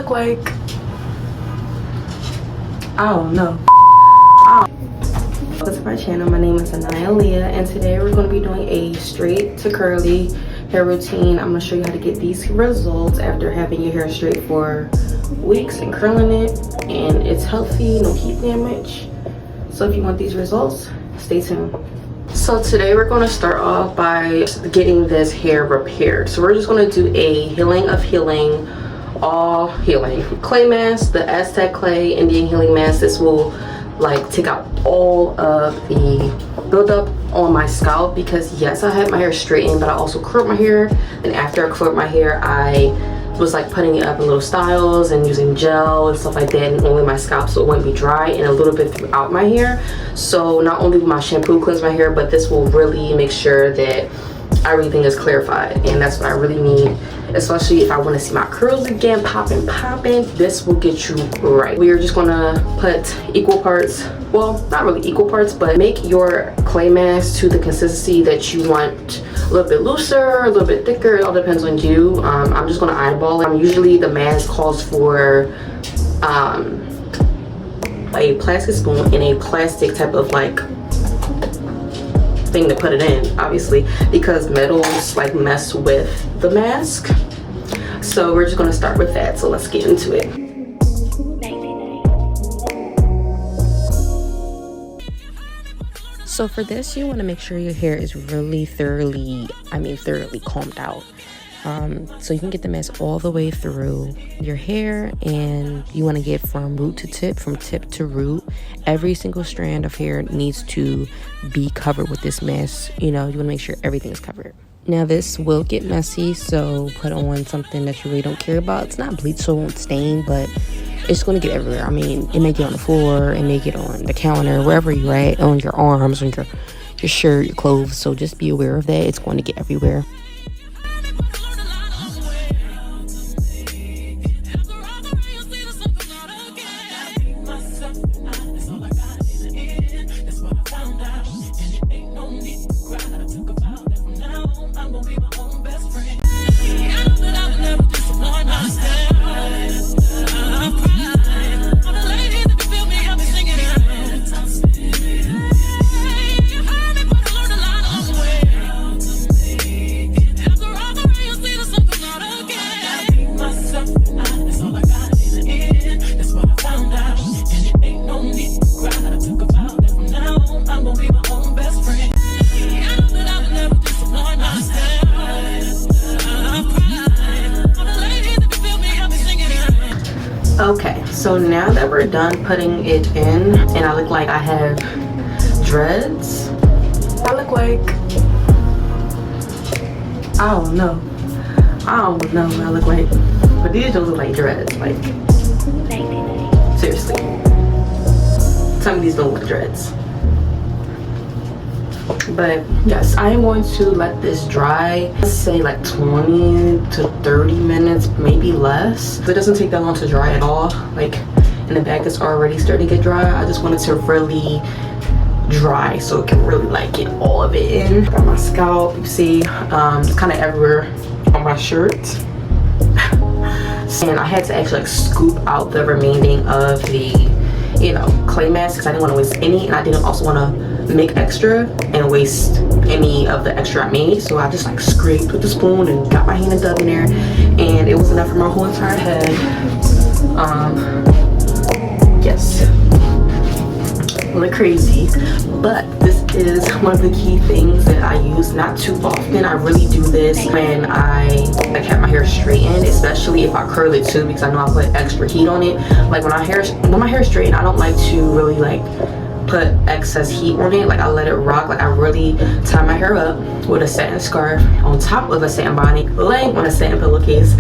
look like, I don't know. Welcome to my channel. My name is Anaya Leah, and today we're going to be doing a straight to curly hair routine. I'm going to show you how to get these results after having your hair straight for weeks and curling it, and it's healthy, no heat damage. So if you want these results, stay tuned. So today we're going to start off by getting this hair repaired. So we're just going to do a healing of healing, all healing clay mask, the Aztec clay Indian healing mask. This will like take out all of the buildup on my scalp, because yes, I had my hair straightened, but I also curled my hair, and after I curled my hair I was like putting it up in little styles and using gel and stuff like that, and only my scalp so it wouldn't be dry, and a little bit throughout my hair. So not only will my shampoo cleanse my hair, but this will really make sure that everything is clarified, and that's what I really need, especially if I want to see my curls again popping. This will get you right. We are just gonna put equal parts, well, not really equal parts, but make your clay mask to the consistency that you want. A little bit looser, a little bit thicker, it all depends on you. I'm just gonna eyeball it. Usually the mask calls for a plastic spoon and a plastic type of like thing to put it in, obviously, because metals like mess with the mask. So we're just going to start with that, so let's get into it. So for this, you want to make sure your hair is really thoroughly combed out. So you can get the mask all the way through your hair, and you want to get from root to tip, from tip to root. Every single strand of hair needs to be covered with this mask. You want to make sure everything is covered. Now this will get messy, so put on something that you really don't care about. It's not bleach, so it won't stain, but it's going to get everywhere. I mean, it may get on the floor, it may get on the counter, wherever you're at, on your arms, on your shirt, your clothes. So just be aware of that. It's going to get everywhere. Okay, so now that we're done putting it in, and I look like I have dreads, I look like, I don't know what I look like, but these don't look like dreads, like, seriously, some of these don't look dreads. But yes, I am going to let this dry, let's say like 20 to 30 minutes, maybe less. It doesn't take that long to dry at all. Like in the back, it's already starting to get dry. I just want it to really dry so it can really like get all of it in. Got my scalp, you see, it's kind of everywhere on my shirt. And I had to actually like scoop out the remaining of the clay mask, because I didn't want to waste any, and I didn't also want to make extra and waste any of the extra I made. So I just like scraped with the spoon and got my hand and dug in there, and it was enough for my whole entire head. Yes, look crazy, but this is one of the key things that I use not too often. I really do this when I like have my hair straightened, especially if I curl it too, because I know I put extra heat on it. Like when my hair is straightened, I don't like to really like put excess heat on it. Like I let it rock. Like I really tie my hair up with a satin scarf on top of a satin bonnet, laying on a satin pillowcase,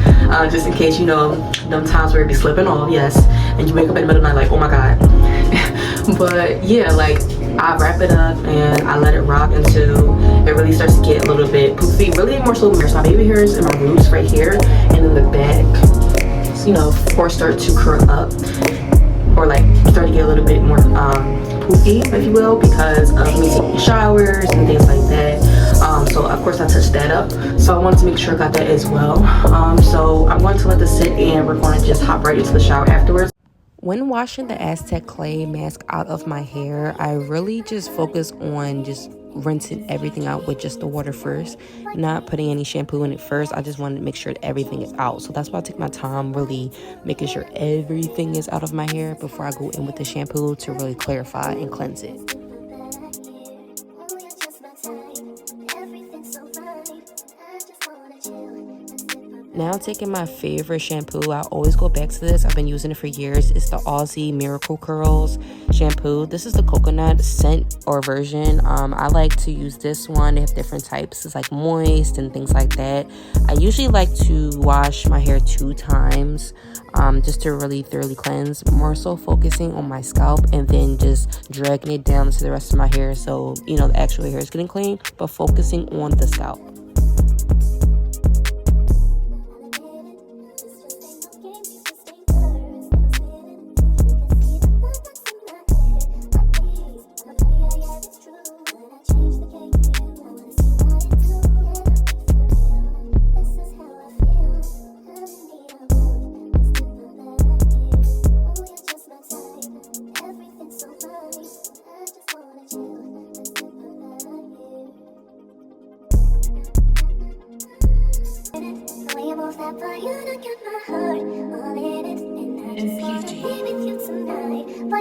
just in case, them times where it be slipping off, yes, and you wake up in the middle of the night like, oh my god. But yeah, like I wrap it up and I let it rock until it really starts to get a little bit poofy, really more so my baby hairs and my roots right here, and in the back, or start to curl up, or like start to get a little bit more poofy, if you will, because of me taking showers and things like that. So of course I touched that up. So I wanted to make sure I got that as well. So I'm going to let this sit and we're going to just hop right into the shower afterwards. When washing the Aztec clay mask out of my hair, I really just focus on just rinsing everything out with just the water first, not putting any shampoo in it first. I just wanted to make sure that everything is out. So that's why I take my time really making sure everything is out of my hair before I go in with the shampoo to really clarify and cleanse it. Now taking my favorite shampoo, I always go back to this. I've been using it for years. It's the Aussie Miracle Curls shampoo. This is the coconut scent or version. I like to use this one. They have different types. It's like moist and things like that. I usually like to wash my hair 2 times just to really thoroughly cleanse. More so focusing on my scalp and then just dragging it down to the rest of my hair. So, you know, the actual hair is getting clean, but focusing on the scalp.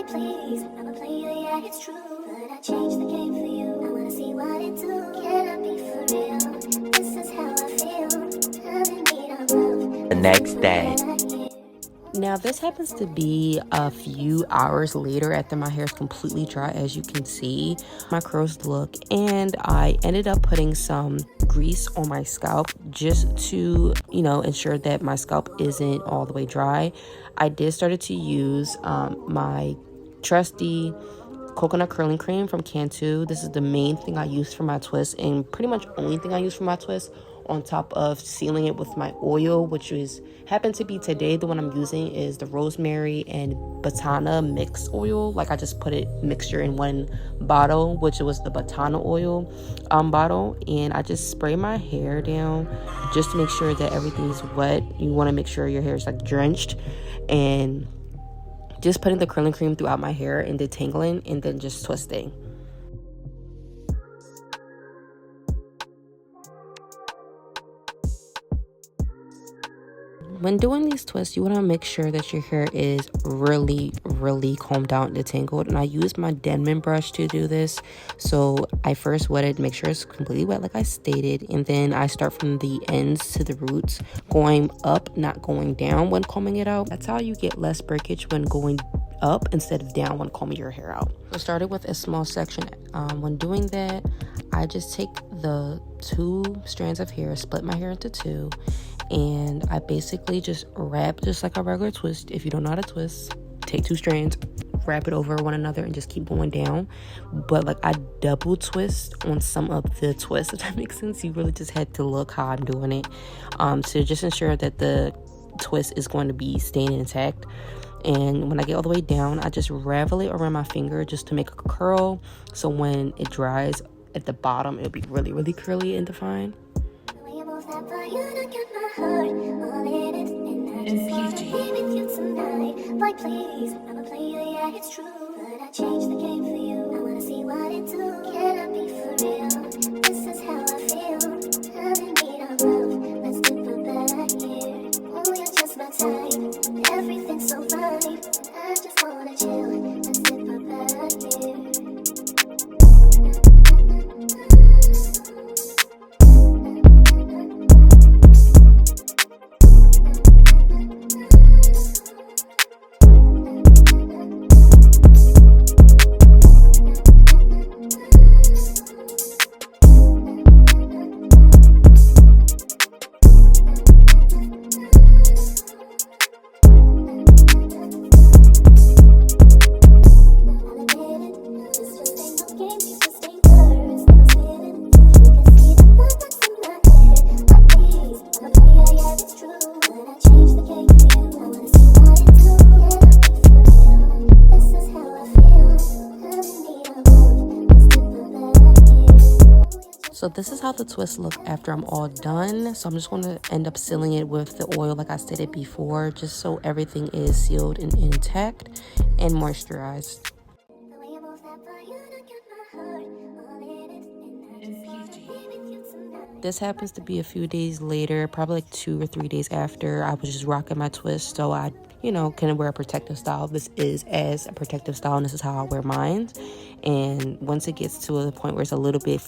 Please, I'm a player, yeah, it's true. But I changed the game for you. I wanna see what it do. Can I be for real? This is how I feel. Having need of love. The next day. Now this happens to be a few hours later after my hair is completely dry. As you can see, my curls look, and I ended up putting some grease on my scalp just to, you know, ensure that my scalp isn't all the way dry. I did started to use my trusty coconut curling cream from Cantu. This is the main thing I use for my twist, and pretty much only thing I use for my twist, on top of sealing it with my oil, which is happened to be today. The one I'm using is the rosemary and batana mix oil. Like I just put it mixture in one bottle, which was the batana oil bottle, and I just spray my hair down just to make sure that everything's wet. You want to make sure your hair is like drenched, and just putting the curling cream throughout my hair and detangling and then just twisting. When doing these twists, you want to make sure that your hair is really combed out and detangled. And I use my Denman brush to do this. So I first wet it, make sure it's completely wet like I stated. And then I start from the ends to the roots, going up, not going down when combing it out. That's how you get less breakage when going up instead of down when combing your hair out. So I started with a small section. When doing that, I just take the 2 strands of hair, split my hair into 2, and I basically just wrap just like a regular twist. If you don't know how to twist, take 2 strands, wrap it over one another, and just keep going down. But like I double twist on some of the twists, if that makes sense. You really just had to look how I'm doing it to just ensure that the twist is going to be staying intact. And when I get all the way down, I just ravel it around my finger just to make a curl, so when it dries at the bottom, it'll be really curly and defined. Like please, I'm a player, yeah, it's true. But I changed the game for you. I wanna see what it do. Can I be for real? This is how I feel. Having need of love. Let's dip a back here. Oh, you're just my type. Everything's so fine. I just wanna chill. Let's dip a back here. So this is how the twists look after I'm all done. So I'm just going to end up sealing it with the oil like I stated before, just so everything is sealed and intact and moisturized. The way you move that body, you done got my heart all in it, and I just wanna be with you tonight. This happens to be a few days later, probably like 2 or 3 days after I was just rocking my twist, so I can wear a protective style. This is as a protective style, and this is how I wear mine. And once it gets to a point where it's a little bit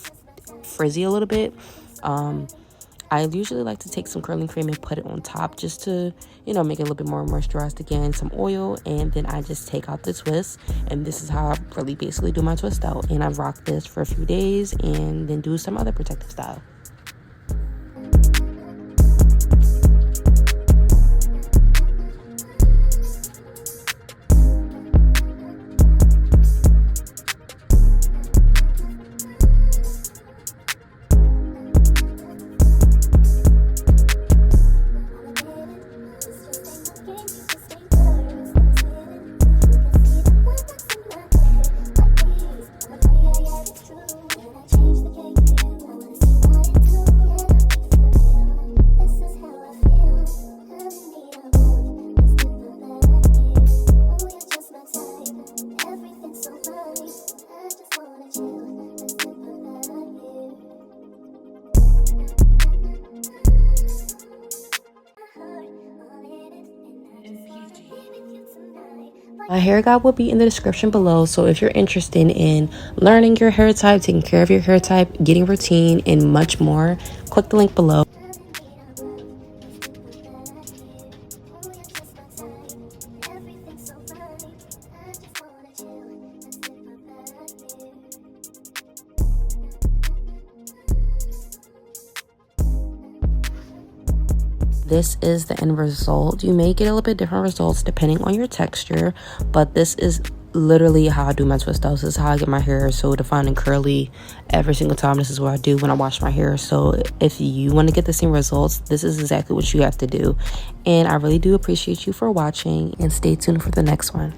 frizzy a little bit, I usually like to take some curling cream and put it on top just to make it a little bit more moisturized again, some oil, and then I just take out the twist. And this is how I really basically do my twist out. And I rock this for a few days and then do some other protective style. My hair guide will be in the description below, so if you're interested in learning your hair type, taking care of your hair type, getting routine, and much more, click the link below. This is the end result. You may get a little bit different results depending on your texture, but this is literally how I do my twist outs. This is how I get my hair so defined and curly every single time. This is what I do when I wash my hair. So if you want to get the same results, this is exactly what you have to do. And I really do appreciate you for watching, and stay tuned for the next one.